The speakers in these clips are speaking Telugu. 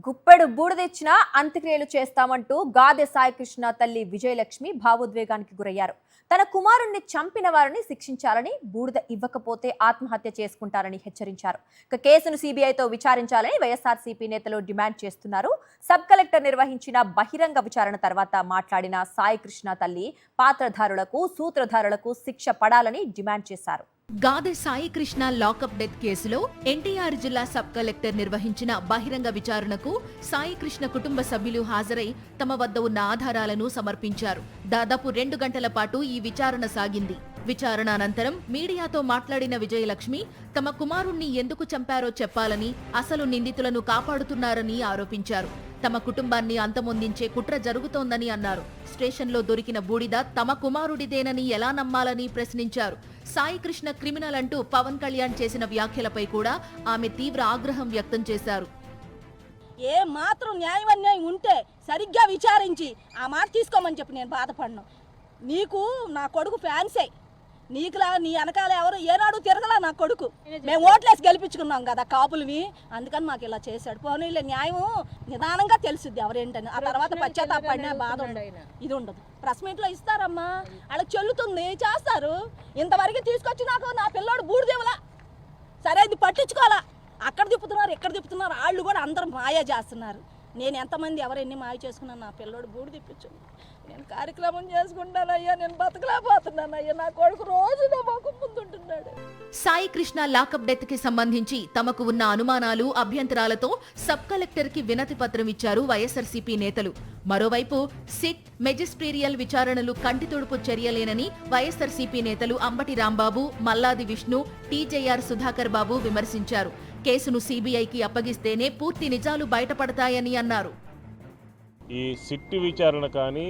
గుప్పెడు బూడిదెచ్చినా అంత్యక్రియలు చేస్తామంటూ గాదె సాయికృష్ణ తల్లి విజయలక్ష్మి భావోద్వేగానికి గురయ్యారు. తన కుమారుణ్ణి చంపిన వారిని శిక్షించాలని, బూడిద ఇవ్వకపోతే ఆత్మహత్య చేసుకుంటారని హెచ్చరించారు. కేసును సీబీఐతో విచారించాలని వైఎస్ఆర్సీపీ నేతలు డిమాండ్ చేస్తున్నారు. సబ్ కలెక్టర్ నిర్వహించిన బహిరంగ విచారణ తర్వాత మాట్లాడిన సాయికృష్ణ తల్లి పాత్రధారులకు, సూత్రధారులకు శిక్ష పడాలని డిమాండ్ చేశారు. గాదె సాయికృష్ణ లాకప్ డెత్ కేసులో ఎన్టీఆర్ జిల్లా సబ్ కలెక్టర్ నిర్వహించిన బహిరంగ విచారణకు సాయికృష్ణ కుటుంబ సభ్యులు హాజరై తమ వద్ద ఉన్న ఆధారాలను సమర్పించారు. దాదాపు 2 గంటల పాటు ఈ విచారణ సాగింది. విచారణ అనంతరం మీడియాతో మాట్లాడిన విజయలక్ష్మి తమ కుమారుణ్ణి ఎందుకు చంపారో చెప్పాలని, అసలు నిందితులను కాపాడుతున్నారని ఆరోపించారు. తమ కుటుంబాన్ని అంతమొందించే కుట్ర జరుగుతోందని అన్నారు. స్టేషన్లో దొరికిన బూడిద తమ కుమారుడిదేనని ఎలా నమ్మాలని ప్రశ్నించారు. సాయికృష్ణ క్రిమినల్ అంటూ పవన్ కళ్యాణ్ చేసిన వ్యాఖ్యలపై కూడా ఆమె తీవ్ర ఆగ్రహం వ్యక్తం చేశారు. ఏ మాత్రం న్యాయం ఉంటే సరిగ్గా విచారించి ఆ మాట తీసుకోమని చెప్పి నేను బాధపడను. నీకు నా కొడుకు ఫ్యాన్సే, నీకులా నీ వెనకాల ఎవరు ఏనాడు తిరగలా నా కొడుకు. మేము ఓట్లేసి గెలిపించుకున్నాం కదా కాపులవి, అందుకని మాకు ఇలా చేశాడు. పోనీలే, న్యాయం నిదానంగా తెలుసుద్ది ఎవరేంటని. ఆ తర్వాత పశ్చాత్తాపడిన బాధ ఇది ఉండదు. ప్రెస్ మీట్లో ఇస్తారమ్మా, వాళ్ళకి చెల్లుతుంది, చేస్తారు. ఇంతవరకు తీసుకొచ్చి నాకు నా పిల్లోడు బూడిదేవలా, సరే ఇది పట్టించుకోవాలా. అక్కడ తిప్పుతున్నారు, ఇక్కడ తిప్పుతున్నారు, వాళ్ళు కూడా అందరూ మాయ చేస్తున్నారు. నేను ఎంతమంది ఎవరెన్ని మాయ చేసుకున్నాను, నా పిల్లోడు బూడి తిప్పించు. నేను కార్యక్రమం చేసుకుంటానయ్యా, నేను బతకలేకపోతున్నానయ్యా. నా కొడుకు రోజు నా మొక్క ముందుంటున్నాడు. సాయికృష్ణ లాకప్ డెత్ కి సంబంధించి తమకు ఉన్న అనుమానాలు, అభ్యంతరాలతో సబ్ కలెక్టర్ కి వినతి పత్రం ఇచ్చారు వైఎస్ఆర్సీపీ నేతలు. మరోవైపు సిట్, మెజిస్ట్రీరియల్ విచారణలు కంటితుడుపు చర్యలేనని వైఎస్ఆర్సీపీ నేతలు అంబటి రాంబాబు, మల్లాది విష్ణు, టీజేఆర్ సుధాకర్ బాబు విమర్శించారు. కేసును సీబీఐకి అప్పగిస్తేనే పూర్తి నిజాలు బయటపడతాయని అన్నారు. ఈ సిట్ విచారణ కానీ,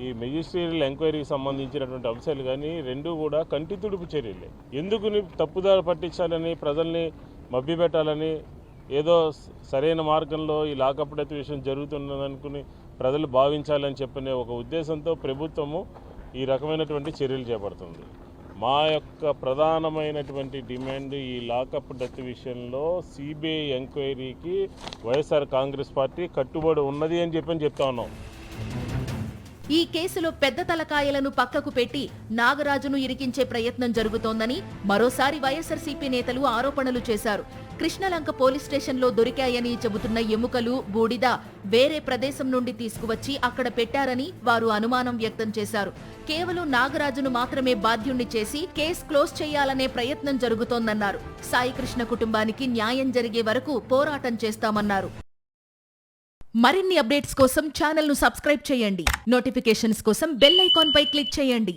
ఈ మెజిస్ట్రియల్ ఎంక్వైరీకి సంబంధించినటువంటి అంశాలు కానీ రెండూ కూడా కంటితుడుపు చర్యలే. ఎందుకు తప్పుదారి పట్టించాలని, ప్రజల్ని మభ్యపెట్టాలని, ఏదో సరైన మార్గంలో ఈ లాకప్ డెత్ విషయం జరుగుతున్నదనుకుని ప్రజలు భావించాలని చెప్పనే ఒక ఉద్దేశంతో ప్రభుత్వము ఈ రకమైనటువంటి చర్యలు చేపడుతుంది. మా యొక్క ప్రధానమైనటువంటి డిమాండ్ ఈ లాకప్ డెత్ విషయంలో సిబిఐ ఎంక్వైరీకి వైఎస్ఆర్ కాంగ్రెస్ పార్టీ కట్టుబడి ఉన్నది అని చెప్తా ఉన్నాం. ఈ కేసులో పెద్ద తలకాయలను పక్కకు పెట్టి నాగరాజును ఇరికించే ప్రయత్నం జరుగుతోందని మరోసారి వైఎస్ఆర్సీపీ నేతలు ఆరోపణలు చేశారు. కృష్ణలంక పోలీస్ స్టేషన్లో దొరికాయని చెబుతున్న ఎముకలు, బూడిద వేరే ప్రదేశం నుండి తీసుకువచ్చి అక్కడ పెట్టారని వారు అనుమానం వ్యక్తం చేశారు. కేవలం నాగరాజును మాత్రమే బాధ్యుణ్ణి చేసి కేసు క్లోజ్ చేయాలనే ప్రయత్నం జరుగుతోందన్నారు. సాయికృష్ణ కుటుంబానికి న్యాయం జరిగే వరకు పోరాటం చేస్తామన్నారు. మరిన్ని అప్డేట్స్ కోసం ఛానల్ ను సబ్స్క్రైబ్ చేయండి. నోటిఫికేషన్స్ కోసం బెల్ ఐకాన్ పై క్లిక్ చేయండి.